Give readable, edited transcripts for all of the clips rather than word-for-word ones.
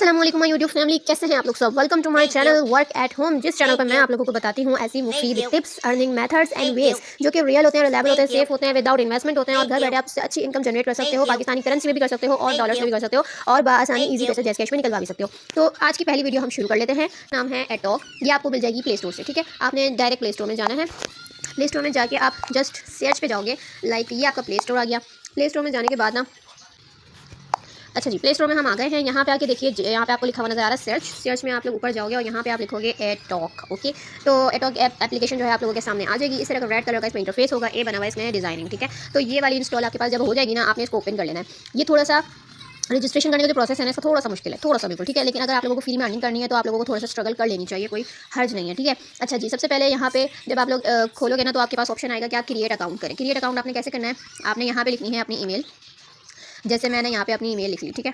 अस्सलाम वालेकुम my YouTube family, कैसे हैं आप लोग सब। Welcome to my channel work at home, जिस चैनल पर मैं आप लोगों को बताती हूँ ऐसी मुफीद tips, earning methods and ways जो कि रियल होते हैं, रिलायबल होते हैं, सेफ होते हैं, विदाउट इन्वेस्टमेंट होते हैं और घर बैठे आप अच्छी इनकम जनरेट कर सकते हो। पाकिस्तानी करेंसी में भी कर सकते हो और डॉलर्स में भी कर सकते हो और बआसानी ईजी पैसे जैसे कैश में निकलवा भी सकते हो। तो आज की पहली वीडियो हम शुरू कर लेते हैं। नाम है एटॉक। ये आपको मिल जाएगी प्ले स्टोर से। ठीक है, आपने डायरेक्ट प्ले स्टोर में जाना है। प्ले स्टोर में जाके आप जस्ट सर्च पे जाओगे, लाइक ये आपका प्ले स्टोर आ गया। प्ले स्टोर में जाने के बाद ना, अच्छा जी, प्ले स्टोर में हम आ गए हैं। यहाँ पे आके देखिए, यहाँ पे आपको लिखा हुआ नजर आ रहा है सर्च। सर्च में आप लोग ऊपर जाओगे और यहाँ पे आप लिखोगे एटॉक। ओके, तो एटॉक एप्लीकेशन जो है आप लोगों के सामने आ जाएगी। इस तरह का रेड कलर का इसमें इंटरफेस होगा, ए बना हुआ है इसमें डिजाइनिंग। ठीक है, तो ये वाली इंस्टॉल आपके पास जब हो जाएगी ना, आपने इसको ओपन कर लेना है। ये थोड़ा सा रजिस्ट्रेशन करने का जो प्रोसेस है ना, इसका थोड़ा सा मुश्किल है, थोड़ा सा बिल्कुल। ठीक है, लेकिन अगर आप लोगों को फ्री में अर्निंग करनी है तो आप लोगों को थोड़ा सा स्ट्रगल कर लेनी चाहिए, कोई हर्ज नहीं है। ठीक है, अच्छा जी, सबसे पहले यहाँ पे जब आप लोग खोलोगे ना, तो आपके पास ऑप्शन आएगा कि आप क्रिएट अकाउंट करें। क्रिएट अकाउंट आपने कैसे करना है, आपने यहाँ पे लिखनी है अपनी ईमेल। जैसे मैंने यहाँ पे अपनी ईमेल लिख ली। ठीक है,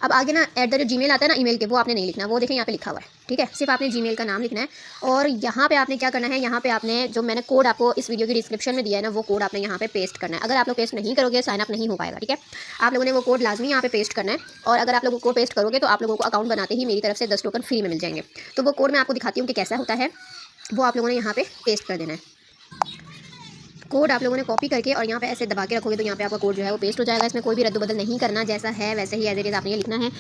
अब आगे ना @gmail आता है ना ईमेल के, वो आपने नहीं लिखना, वो देखें यहाँ पे लिखा हुआ है। ठीक है, सिर्फ आपने जीमेल का नाम लिखना है। और यहाँ पे आपने क्या करना है, यहाँ पे आपने जो मैंने कोड आपको इस वीडियो की डिस्क्रिप्शन में दिया है ना, वो कोड आपने यहाँ पे पेस्ट करना है। अगर आप लोग पेस्ट नहीं करोगे, साइन अप नहीं हो पाएगा। ठीक है, आप लोगों ने वो कोड लाजमी यहाँ पे पेस्ट करना है। और अगर आप लोगों को पेस्ट करोगे तो आप लोगों को अकाउंट बनाते ही मेरी तरफ से 10 टोकन फ्री में मिल जाएंगे। तो वो कोड मैं आपको दिखाती हूँ कि कैसा होता है। वो आप लोगों ने यहाँ पे पेस्ट कर देना है। कोड आप लोगों ने कॉपी करके और यहाँ पे ऐसे दबा के रखोगे तो यहाँ पे आपका कोड जो है वो पेस्ट हो जाएगा। इसमें कोई भी रद्द-बदल नहीं करना, जैसा है वैसे ही एज इट इज़ आपने ये लिखना है।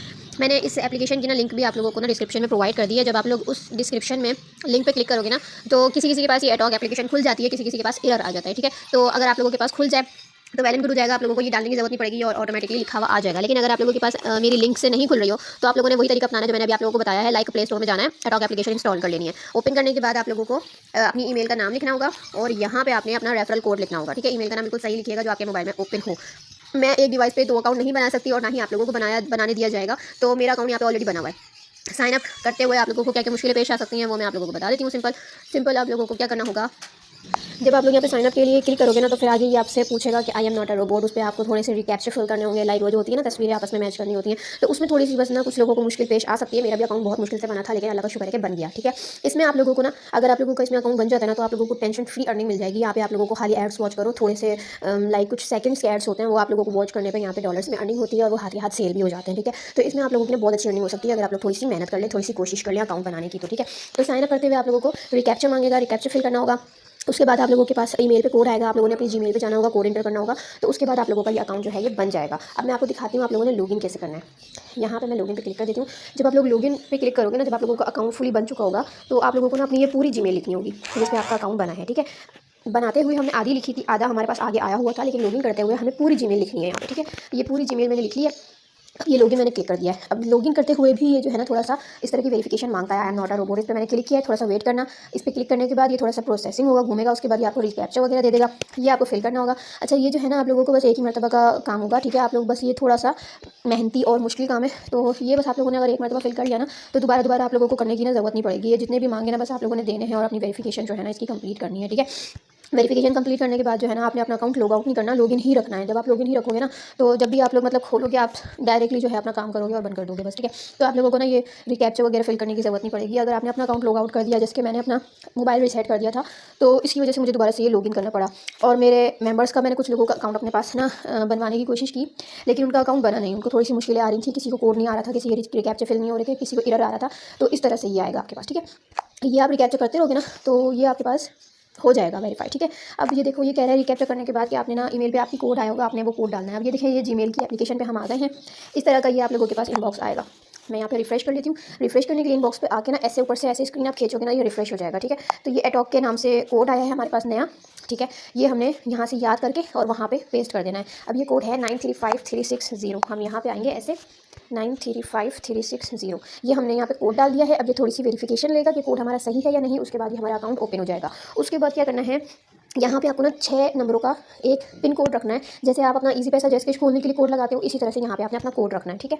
मैंने इस एप्लीकेशन की ना लिंक भी आप लोगों को ना डिस्क्रिप्शन में प्रोवाइड कर दी है। जब आप लोग उस डिस्क्रिप्शन में लिंक पे क्लिक करोगे ना, तो किसी किसी के पास ये एटॉक एप्लीकेशन खुल जाती है, किसी किसी के पास एरर आ जाता है। ठीक है, तो अगर आप लोगों के पास खुल जाए तो वेल एंड गुड हो जाएगा, आप लोगों को ये डालने की जरूरत नहीं पड़ेगी और ऑटोमेटिकली लिखा हुआ आ जाएगा। लेकिन अगर आप लोगों के पास मेरी लिंक से नहीं खुल रही हो, तो आप लोगों ने वही तरीका अपनाना जो मैंने अभी आप लोगों को बताया है। लाइक प्ले स्टोर में जाना है, एटॉक एप्लीकेशन इंस्टॉल कर लेनी है। ओपन करने के बाद आप लोगों को अपनी ईमेल का नाम लिखना होगा और यहाँ पे आपने अपना रेफरल कोड लिखना होगा। ठीक है, ईमेल का नाम बिल्कुल सही लिखिएगा जो आपके मोबाइल में ओपन हो। मैं एक डिवाइस पे 2 अकाउंट नहीं बना सकती और ना ही आप लोगों को बनाने दिया जाएगा। तो मेरा अकाउंट यहाँ पे ऑलरेडी बना हुआ है। साइन अप करते हुए आप लोगों को क्या क्या मुश्किलें पेश आ सकती हैं वो मैं आप लोगों को बता देती हूँ। सिंपल आप लोगों को क्या करना होगा, जब आप लोग यहाँ पे साइन अप के लिए क्लिक करोगे ना, तो फिर आगे ये आपसे पूछेगा कि I am not a robot. उस पर आपको थोड़े से रिकैप्चर फिल करने होंगे, लाइक वो जो होती है ना, तस्वीरें आपस में मैच करनी होती हैं। तो उसमें थोड़ी सी बस ना कुछ लोगों को मुश्किल पेश आ सकती है। मेरा भी अकाउंट बहुत मुश्किल से बना था, लेकिन अल्लाह का शुक्र है कि बन गया। ठीक है, इसमें आप लोगों को ना, अगर आप लोगों का इसमें अकाउंट बन जाता है ना, तो आप लोगों को टेंशन फ्री अर्निंग मिल जाएगी। यहाँ पे आप लोगों को खाली एड्स वॉच करो, थोड़े से लाइक कुछ सेकंड्स के एड्स होते हैं, वो आप लोगों को वॉच करने पर यहाँ पे डॉलर्स में अर्निंग होती है और वो हाथ ही हाथ सेल भी हो जाते हैं। ठीक है, तो इसमें आप लोगों की बहुत अच्छी अर्निंग हो सकती है अगर आप लोग थोड़ी सी मेहनत कर ले, थोड़ी सी कोशिश कर ले अकाउंट बनाने की। तो ठीक है, तो साइन अप करते हुए आप लोगों को रिकैप्चर मांगेगा, रिकैप्चर फिल करना होगा। उसके बाद आप लोगों के पास ईमेल पे कोड आएगा, आप लोगों ने अपनी जीमेल पे जाना होगा, कोड एंटर करना होगा। तो उसके बाद आप लोगों का ये अकाउंट जो है ये बन जाएगा। अब मैं आपको दिखाती हूँ आप लोगों ने लॉगिन कैसे करना है। यहाँ पे मैं लॉगिन पे क्लिक कर देती हूँ। जब आप लोग लॉगिन पे क्लिक करोगे ना, जब आप लोगों का अकाउंट फुली बन चुका होगा, तो आप लोगों को ना अपनी ये पूरी जीमेल लिखनी होगी जिस पे आपका अकाउंट बना है। ठीक है, बनाते हुए हमने आधी लिखी थी, आधा हमारे पास आगे आया हुआ था, लेकिन लॉगिन करते हुए हमें पूरी जीमेल लिखनी है यहाँ पे। ठीक है, ये पूरी जीमेल मैंने लिख ली है। अब ये लॉगिन मैंने क्लिक कर दिया है। अब लॉगिन करते हुए भी ये जो है ना, थोड़ा सा इस तरह की वेरिफिकेशन मांगता है, I am not a robot. इस पर मैंने क्लिक किया है, थोड़ा सा वेट करना। इस पर क्लिक करने के बाद ये थोड़ा सा प्रोसेसिंग होगा, घूमेगा, उसके बाद ये आपको रिकैप्चर वगैरह दे देगा, ये आपको फिल करना होगा। अच्छा, ये जो है ना आप लोगों को बस एक ही मरतबा का काम होगा। ठीक है, आप लोग बस, ये थोड़ा सा मेहनती और मुश्किल काम है, तो ये बस आप लोगों ने अगर एक मरतबा फिल कर लिया ना, तो दोबारा आप लोगों को करने की ना ज़रूरत नहीं पड़ेगी। ये जितने भी मांगे ना, बस आप लोगों ने देने हैं और अपनी वेरिफिकेशन जो है ना इसकी कंप्लीट करनी है। ठीक है, वेरिफिकेशन कंप्लीट करने के बाद जो है ना, आपने अपना अकाउंट लॉग आउट नहीं करना, लॉगिन ही रखना है। जब आप लॉगिन ही रखोगे ना, तो जब भी आप लोग मतलब खोलोगे, आप डायरेक्टली जो है अपना काम करोगे और बंद कर दोगे बस। ठीक है, तो आप लोगों को ना ये रिकैप्चर वगैरह फिल करने की ज़रूरत नहीं पड़ेगी। अगर आपने अपना अकाउंट लॉग आउट कर दिया, जैसे कि मैंने अपना मोबाइल रिसेट कर दिया था, तो इसकी वजह से मुझे दोबारा से ये लॉगिन करना पड़ा। और मेरे मेंबर्स का, मैंने कुछ लोगों का अकाउंट अपने पास ना बनवाने की कोशिश की, लेकिन उनका अकाउंट बना नहीं। उनको थोड़ी सी मुश्किलें आ रही थी, किसी को कोड नहीं आ रहा था, किसी के रिकैप्चर फिल नहीं हो रहे थे, किसी को एरर आ रहा था। तो इस तरह से ये आएगा आपके पास। ठीक है, ये आप रिकैप्चर करते रहोगे ना, तो ये आपके पास हो जाएगा वेरीफाई। ठीक है, अब ये देखो, ये कह रहा है रिकैप्चर करने के बाद कि आपने ना ईमेल पे आपकी कोड आया होगा, आपने वो कोड डालना है। अब ये देखिए, ये जीमेल की एप्लीकेशन पे हम आ गए हैं। इस तरह का ये आप लोगों के पास इनबॉक्स आएगा। मैं यहाँ पे रिफ्रेश कर लेती हूँ। रिफ्रेश करने के लिए इनबॉक्स पे आके ना ऐसे ऊपर से ऐसे स्क्रीन आप खींचोगे ना, ये रिफ्रेश हो जाएगा। ठीक है, तो ये एटॉक के नाम से कोड आया है हमारे पास नया। ठीक है, ये हमने यहाँ से याद करके और वहाँ पे पेस्ट कर देना है। अब ये कोड है 935360। हम यहाँ पे आएंगे ऐसे 935360, ये हमने यहाँ पे कोड डाल दिया है। अब ये थोड़ी सी वेरिफिकेशन लेगा कि कोड हमारा सही है या नहीं, उसके बाद ही हमारा अकाउंट ओपन हो जाएगा। उसके बाद क्या करना है, यहाँ पे आपको ना 6 नंबरों का एक पिन कोड रखना है। जैसे आप अपना इजी पैसा जैसे खोलने के लिए कोड लगाते हो, इसी तरह से यहाँ पे आपने अपना कोड रखना है। ठीक है,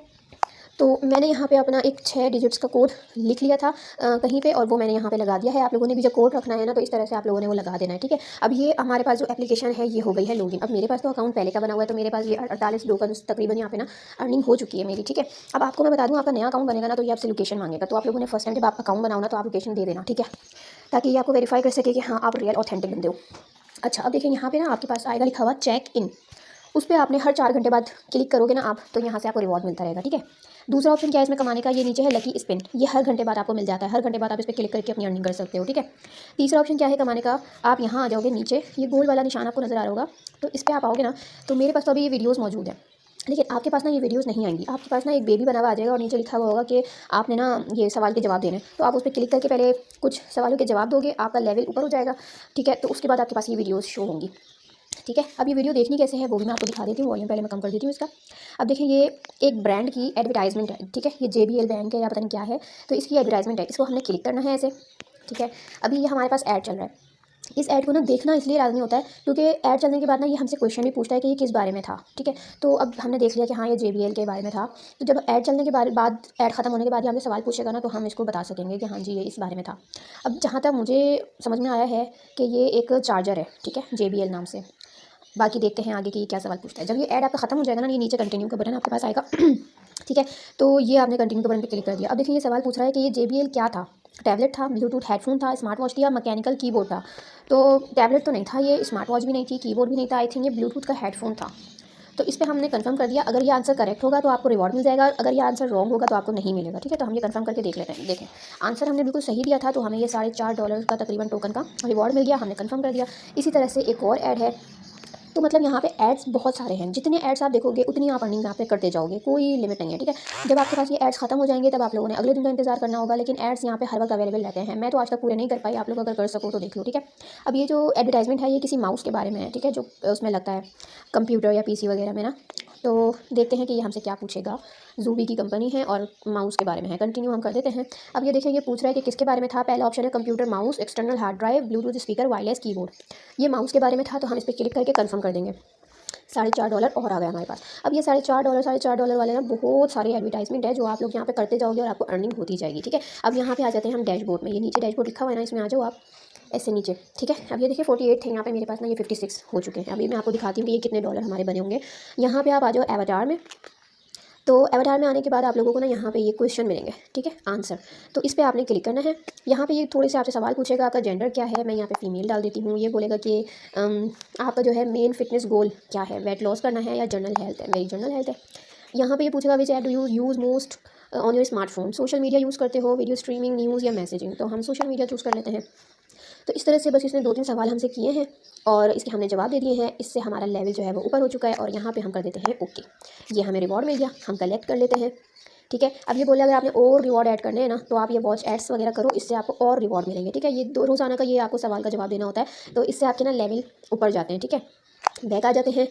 तो मैंने यहाँ पे अपना एक 6 डिजिट्स का कोड लिख लिया था कहीं पे, और वो मैंने यहाँ पे लगा दिया है। आप लोगों ने भी जब कोड रखना है ना, तो इस तरह से आप लोगों ने वो लगा देना है। ठीक है, अब ये हमारे पास जो एप्लीकेशन है ये हो गई है लॉगिन। अब मेरे पास तो अकाउंट पहले का बना हुआ है, तो मेरे पास ये 48 टोकन तकरीबन यहाँ पे ना अर्निंग हो चुकी है मेरी। ठीक है, अब आपको मैं बता दूँ, आपका नया अकाउंट बनेगा ना, तो ये आपसे लोकेशन मांगेगा। तो आप लोगों ने फर्स्ट टाइम जब आप अकाउंट बनाओ ना, तो आप लोकेशन दे देना। ठीक है, ताकि ये आपको वेरीफाई कर सके कि हाँ आप रियल ऑथेंटिक बंदे हो। अच्छा, अब देखिए, यहाँ पे ना आपके पास आएगा लिखा हुआ चेक इन। उस पर आपने हर 4 घंटे बाद क्लिक करोगे ना आप, तो यहाँ से आपको रिवॉर्ड मिलता रहेगा। ठीक है, दूसरा ऑप्शन क्या है इसमें कमाने का, ये नीचे है लकी स्पिन, ये हर घंटे बाद आपको मिल जाता है, हर घंटे बाद आप इस पर क्लिक करके अपनी अर्निंग कर सकते हो, ठीक है। तीसरा ऑप्शन क्या है कमाने का, आप यहाँ आ जाओगे, नीचे ये गोल वाला निशान आपको नजर आ रहा होगा, तो इस पर आप आओगे ना, तो मेरे पास तो अभी ये वीडियोज़ मौजूद है, लेकिन आपके पास ना ये वीडियोस नहीं आएंगी। आपके पास ना एक बेबी बना हुआ आ जाएगा और नीचे लिखा हुआ होगा कि आपने ना ये सवाल के जवाब देने, तो आप उस पर क्लिक करके पहले कुछ सवालों के जवाब दोगे, आपका लेवल ऊपर हो जाएगा, ठीक है। तो उसके बाद आपके पास ये वीडियोस शो होंगी, ठीक है। अब ये वीडियो देखनी कैसे है वो भी मैं आपको दिखा देती हूँ, वॉल्यूम पहले मैं कम कर देती हूँ इसका। अब देखिए ये एक ब्रांड की एडवर्टाइजमेंट है, ठीक है, ये JBL बैंक है या पता नहीं क्या है, तो इसकी एडवर्टाइजमेंट है, इसको हमने क्लिक करना है ऐसे, ठीक है। अभी ये हमारे पास ऐड चल रहा है, इस ऐड को ना देखना इसलिए लाजमी होता है क्योंकि ऐड चलने के बाद ना ये हमसे क्वेश्चन भी पूछता है कि ये किस बारे में था, ठीक है। तो अब हमने देख लिया कि हाँ ये JBL के बारे में था, तो जब ऐड चलने के बाद ऐड खत्म होने के बाद ये हमसे सवाल पूछेगा ना, तो हम इसको बता सकेंगे कि हाँ जी ये इस बारे में था। अब जहाँ तक मुझे समझ में आया है कि ये एक चार्जर है, ठीक है, JBL नाम से। बाकी देखते हैं आगे कि क्या सवाल पूछता है। जब ये ऐड आपका खत्म हो जाएगा ना, ये नीचे कंटिन्यू का बटन आपके पास आएगा ठीक है, तो ये आपने कंटिन्यू के बटन पे क्लिक कर दिया। अब देखिए ये सवाल पूछ रहा है कि ये JBL क्या था, टैबलेट था, ब्लूटूथ हेडफोन था, स्मार्ट वॉच थी या मैकेनिकल कीबोर्ड था। तो टैबलेट तो नहीं था, ये स्मार्ट वॉच भी नहीं थी, कीबोर्ड भी नहीं था, आई थिंक ये ब्लूटूथ का हेडफोन था। तो इस पर हमने कंफर्म कर दिया। अगर ये आंसर करेक्ट होगा तो आपको रिवॉर्ड मिल जाएगा, अगर ये आंसर रॉन्ग होगा तो आपको नहीं मिलेगा, ठीक है। तो हम ये कंफर्म करके देख लेते हैं। देखें आंसर हमने बिल्कुल सही दिया था, तो हमें ये $4.5 का तकरीबन टोकन का रिवॉर्ड मिल गया, हमने कंफर्म कर दिया। इसी तरह से एक और ऐड है, तो मतलब यहाँ पे एड्स बहुत सारे हैं, जितने एड्स आप देखोगे उतनी आप अर्निंग यहाँ पे करते जाओगे, कोई लिमिट नहीं है, ठीक है। जब आपके पास ये एड्स खत्म हो जाएंगे तब आप लोगों ने अगले दिन का इंतजार करना होगा, लेकिन एड्स यहाँ पे हर वक्त अवेलेबल रहते हैं। मैं तो आज तक पूरे नहीं कर पाई, आप लोग अगर कर सको तो देख लो, ठीक है। अब ये जो एडवर्टाइजमेंट है ये किसी माउस के बारे में है, ठीक है, जो उसमें लगता है कंप्यूटर या PC वगैरह में ना। तो देखते हैं कि ये हमसे क्या पूछेगा। जूबी की कंपनी है और माउस के बारे में है, कंटिन्यू हम कर देते हैं। अब ये देखें ये पूछ रहा है कि किसके बारे में था। पहला ऑप्शन है computer mouse, external hard drive, Bluetooth speaker, wireless keyboard. ये माउस के बारे में था, तो हम इस पर क्लिक करके कंफर्म कर देंगे। $4.5 और आ गया हमारे पास। अब ये $4.5 वाले ना बहुत सारे एडवर्टाइजमेंट है जो आप लोग यहाँ पे करते जाओगे और आपको अर्निंग होती जाएगी, ठीक है। अब यहाँ पे आ जाते हैं हम डैशबोर्ड में, ये नीचे डैशबोर्ड लिखा हुआ है ना, इसमें आ जाओ आप ऐसे नीचे, ठीक है। अब ये देखिए 48 थे यहाँ पे, मेरे पास ना ये 56 हो चुके हैं। अभी मैं आपको दिखाती हूँ कि ये कितने डॉलर हमारे बने होंगे। यहाँ पे आप आ जाओ एवाटार में, तो एवाटार में आने के बाद आप लोगों को ना यहाँ पे ये क्वेश्चन मिलेंगे, ठीक है, आंसर। तो इस पर आपने क्लिक करना है। यहाँ पे ये थोड़े से आपसे सवाल पूछेगा, आपका जेंडर क्या है, मैं यहाँ पे फीमेल डाल देती हूँ। ये बोलेगा कि आपका जो है मेन फिटनेस गोल क्या है, वेट लॉस करना है या जनरल हेल्थ है, मेरी जनरल हेल्थ है। यहाँ पे ये पूछेगा विच app do you use most on your smartphone, social media use करते हो, वीडियो स्ट्रीमिंग, न्यूज़ या मैसेजिंग। तो हम सोशल मीडिया चूज़ कर लेते हैं। तो इस तरह से बस इसने 2-3 सवाल हमसे किए हैं और इसके हमने जवाब दे दिए हैं। इससे हमारा लेवल जो है वो ऊपर हो चुका है और यहाँ पे हम कर देते हैं ओके। ये हमें रिवॉर्ड मिल गया, हम कलेक्ट कर लेते हैं, ठीक है। अब ये बोले अगर आपने और रिवॉर्ड ऐड करने हैं ना, तो आप ये वॉच एड्स वगैरह करो, इससे आपको और रिवॉर्ड मिलेंगे, ठीक है। ये 2 रोज़ाना का ये आपको सवाल का जवाब देना होता है, तो इससे आपके ना लेवल ऊपर जाते हैं, ठीक है। बैक आ जाते हैं।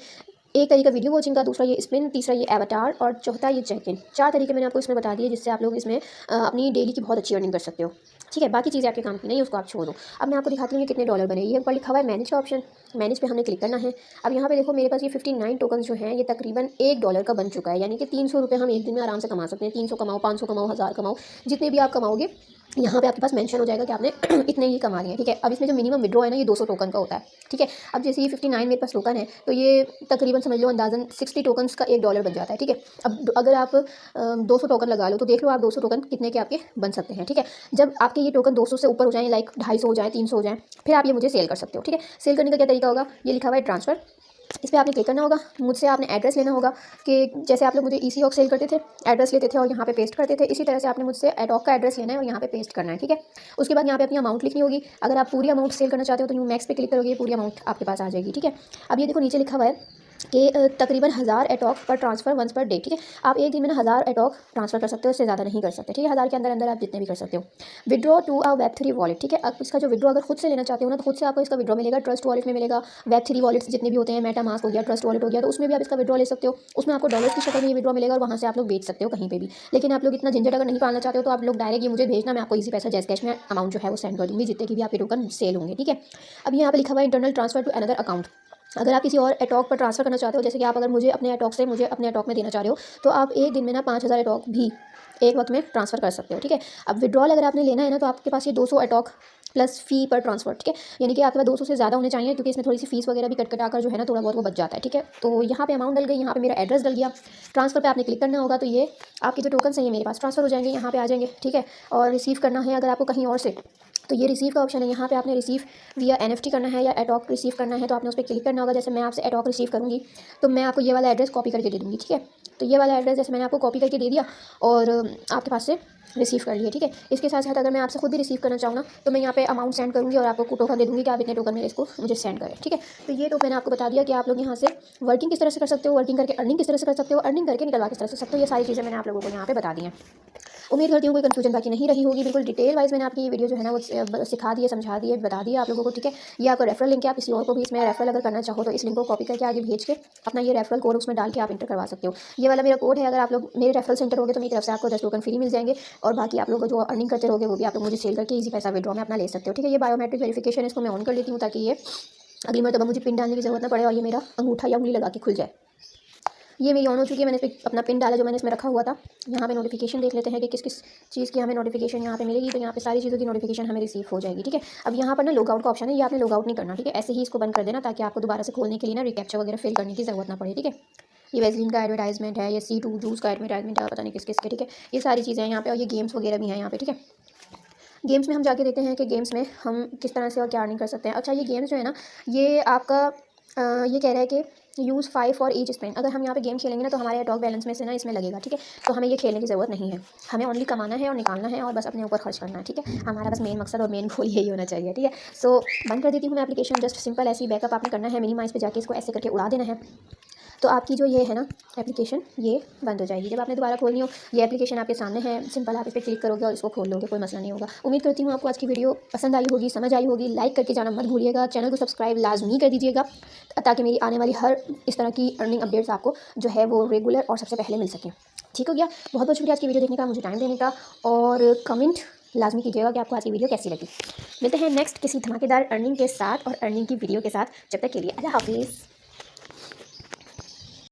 एक तरीका वीडियो वॉचिंग का, दूसरा ये स्पिन, तीसरा ये एवाटार और चौथा ये चेक इन। 4 तरीके मैंने आपको इसमें बता दिए जिससे आप लोग इसमें अपनी डेली की बहुत अच्छी अर्निंग कर सकते हो, ठीक है। बाकी चीज़ें आपके काम की नहीं है, उसको आप छोड़ दो। अब मैं आपको दिखाती हूँ ये कितने डॉलर बने। ये ऊपर लिखा हुआ है मैनेज का ऑप्शन, मैनेज पे हमने क्लिक करना है। अब यहाँ पे देखो मेरे पास ये 59 टोकन जो हैं ये तकरीबन $1 का बन चुका है, यानी कि 300 रुपये हम एक दिन में आराम से कमा सकते हैं। 300 कमाओ, 500 कमाओ, 1000 कमाओ, जितने भी आप कमाओगे यहाँ पे आपके पास मेंशन हो जाएगा कि आपने इतने ही कमा लिए हैं, ठीक है। अब इसमें जो मिनिमम विड्रॉ है ना ये 200 टोकन का होता है, ठीक है। अब जैसे ये 59 मेरे पास टोकन है, तो ये तकरीबन समझ लो अंदाजन 60 टोकन्स का $1 बन जाता है, ठीक है। अब अगर आप 200 टोकन लगा लो तो देख लो आप 200 टोकन कितने के आपके बन सकते हैं, ठीक है। जब आपके ये टोकन 200 से ऊपर हो जाए, लाइक 250 हो जाए, 300 हो जाए, फिर आप ये मुझे सेल कर सकते हो, ठीक है। सेल करने का क्या तरीका होगा, ये लिखा हुआ है ट्रांसफ़र, इस पर आपने क्लिक करना होगा। मुझसे आपने एड्रेस लेना होगा कि जैसे आप लोग मुझे ECOG सेल करते थे, एड्रेस लेते थे और यहाँ पे पेस्ट करते थे, इसी तरह से आपने मुझसे एडॉक का एड्रेस लेना है और यहाँ पे पेस्ट करना है, ठीक है। उसके बाद यहाँ पे अपनी अमाउंट लिखनी होगी। अगर आप पूरी अमाउंट सेल करना चाहते हो तो यू मैक्स पे क्लिक करोगे, पूरी अमाउंट आपके पास आ जाएगी, ठीक है। अब ये देखो नीचे लिखा हुआ है कि तकरीबन 1000 एटॉक पर ट्रांसफ़र वंस पर डे, ठीक है। आप एक दिन में ना 1000 एटॉक ट्रांसफ़र कर सकते हो, इससे ज़्यादा नहीं कर सकते, ठीक है। 1000 के अंदर अंदर आप जितने भी कर सकते हो। Withdraw to a Web3 wallet, ठीक है। अब इसका जो विड्रॉ अगर खुद से लेना चाहते हो ना, तो खुद से आपको इसका विड्रॉ मिलेगा, ट्रस्ट वॉलेट में मिलेगा। Web3 वॉलेट्स जितने भी होते हैं, मेटामास्क हो गया, ट्रस्ट वॉलेट हो गया, तो उसमें भी आप इसका विड्रॉ ले सकते हो। उसमें आपको डॉलर्स की शक्ल में ये विड्रॉ मिलेगा और वहाँ से आप लोग बेच सकते हो कहीं पे भी। लेकिन आप लोग इतना झंझट अगर नहीं पालना चाहते हो तो आप लोग डायरेक्ट ये मुझे भेजना, मैं आपको इसी पैसा जैस कैश में अमाउंट जो है वो सेंड कर दूँगी, जितने की भी आपके टोकन सेल होंगे, ठीक है। अब यहाँ पे लिखा हुआ है internal transfer to another account. अगर आप किसी और एटॉक पर ट्रांसफ़र करना चाहते हो, जैसे कि आप अगर मुझे अपने एटॉक से मुझे अपने एटॉक में देना चाह रहे हो, तो आप एक दिन में ना 5000 एटॉक भी एक वक्त में ट्रांसफ़र कर सकते हो, ठीक है। अब विड्रॉल अगर आपने लेना है ना, तो आपके पास ये 200 एटॉक प्लस फ़ी पर ट्रांसफ़र, ठीक है। यानी कि आपके पास 200 से ज़्यादा होने चाहिए, क्योंकि इसमें थोड़ी सी फीस वगैरह भी कट कर जो है ना थोड़ा बहुत वो बच जाता है, ठीक है। तो यहाँ पे अमाउंट डल गई, यहाँ पे मेरा एड्रेस डल गया, ट्रांसफ़र पे आपने क्लिक करना होगा, तो ये आपके जो टोकन हैं ये मेरे पास ट्रांसफ़र हो जाएंगे, यहाँ पे आ जाएंगे, ठीक है। और रिसीव करना है अगर आपको कहीं और से, तो ये रिसीव का ऑप्शन है, यहाँ पे आपने रिसीव विया एनएफटी करना है या एडॉक रिसीव करना है, तो आपने उस पर क्लिक करना होगा। जैसे मैं आपसे एडॉक रिसीव करूँगी तो मैं आपको ये वाला एड्रेस कॉपी करके दे दूँगी, ठीक है। तो ये वाला एड्रेस जैसे मैंने आपको कॉपी करके दे दिया और आपके पास से रिसीव कर लिए, ठीक है। इसके साथ साथ अगर मैं आपसे खुद भी रिसीव करना चाहूँ ना तो मैं यहाँ पे अमाउंट सेंड करूँगी और आपको टोकन दे दूँगी कि आप इतने टोकन में इसको मुझे सेंड करें, ठीक है। तो ये तो मैंने आपको बता दिया कि आप लोग यहाँ से वर्किंग किस तरह से कर सकते हो, वर्किंग करके अर्निंग किस तरह से कर सकते हो, अर्निंग करके निकलवा किस तरह से सकते हो। ये सारी चीज़ें मैंने आप लोगों को यहाँ पे बता दी हैं। उम्मीद करती हूँ कोई कन्फ्यूजन बाकी नहीं रही होगी। बिल्कुल डिटेल वाइज मैंने आपकी ये वीडियो जो है ना वो सिखा दी है, समझा दी है, बता दिया आप लोगों को, ठीक है। ये आपको रेफरल लिंक है, आप किसी और को भी इसमें रेफरल अगर करना चाहो तो इस लिंक को कॉपी करके आगे भेज के अपना ये रेफरल कोड उसमें डाल के आप इंटर करवा सकते हो। ये वाला मेरा कोड है, अगर आप लोग मेरे रेफरल से इंटर होगे तो मेरी तरफ से आपको 10 टोकन फ्री मिल जाएंगे और बाकी आप लोग जो अर्निंग करते रहोगे वो भी आप लोग मुझे सेल करके ईजी पैसा विड्रॉ में अपना ले सकते हो, ठीक है। ये बायोमेट्रिक वेरिफिकेशन इसको मैं ऑन कर लेती हूँ ताकि ये अगली मरतबा मुझे पिन डालने की ज़रूरत ना पड़े और ये मेरा अंगूठा या उंगली लगा के खुल जाए। ये मेरी ऑन हो चुकी है, मैंने इस पर अपना पिन डाला जो मैंने इसमें रखा हुआ था। यहाँ पे नोटिफिकेशन देख लेते हैं कि किस किस चीज़ की हमें नोटिफिकेशन यहाँ पे मिलेगी। तो यहाँ पे सारी चीज़ों की नोटिफिकेशन हमें रिसीव हो जाएगी, ठीक है। अब यहाँ पर ना लॉग आउट का ऑप्शन है, ये आपने लॉग आउट नहीं करना, ठीक है। ऐसे ही इसको बंद कर देना ताकि आपको दोबारा से खोलने के लिए ना रिकैप्चा वगैरह फिल करने की ज़रूरत ना पड़े, ठीक है। ये वैसलीन का एडवर्टाइजमेंट है, ये C2 जूस का एडवर्टाइजमेंट है, पता नहीं किस किस के, ठीक है। ये सारी चीज़ें हैं यहाँ पे और ये गेम्स वगैरह भी हैं यहाँ पे, ठीक है। गेम्स में हम जाके देखते हैं कि गेम्स में हम किस तरह से और क्या अर्निंग कर सकते हैं। अच्छा, ये गेम्स जो है ना ये आपका ये कह रहा है कि यूज़ 5 फॉर ईच स्पेंड। अगर हम यहाँ पे गेम खेलेंगे ना तो हमारे टॉक बैलेंस में से ना इसमें लगेगा, ठीक है। तो हमें ये खेलने की ज़रूरत नहीं है, हमें ओनली कमाना है और निकालना है और बस अपने ऊपर खर्च करना है, ठीक है। हमारा बस मेन मकसद और मेन गोल यही होना चाहिए, ठीक है। सो बंद कर देती हूँ मैं एप्लीकेशन, जस्ट सिंपल ऐसी बैकअप आपने करना है, मिनिमाइज़ पे जाके इसको ऐसे करके उड़ा देना है तो आपकी जो ये है ना एप्लीकेशन ये बंद हो जाएगी। जब आपने दोबारा खोलनी हो ये एप्लीकेशन आपके सामने है, सिंपल आप इस पर क्लिक करोगे और इसको खोल लोगे, कोई मसला नहीं होगा। उम्मीद करती हूँ आपको आज की वीडियो पसंद आई होगी, समझ आई होगी। लाइक करके जाना मत भूलिएगा, चैनल को सब्सक्राइब लाजमी कर दीजिएगा ताकि मेरी आने वाली हर इस तरह की अर्निंग अपडेट्स आपको जो है वो रेगुलर और सबसे पहले मिल सकें। ठीक हो गया, बहुत बहुत शुक्रिया आज की वीडियो देखने का, मुझे टाइम देने का, और कमेंट लाजमी कीजिएगा कि आपको आज की वीडियो कैसी लगी। मिलते हैं नेक्स्ट किसी धमाकेदार अर्निंग के साथ और अर्निंग की वीडियो के साथ। जब तक के लिए अल्लाह हाफिज़।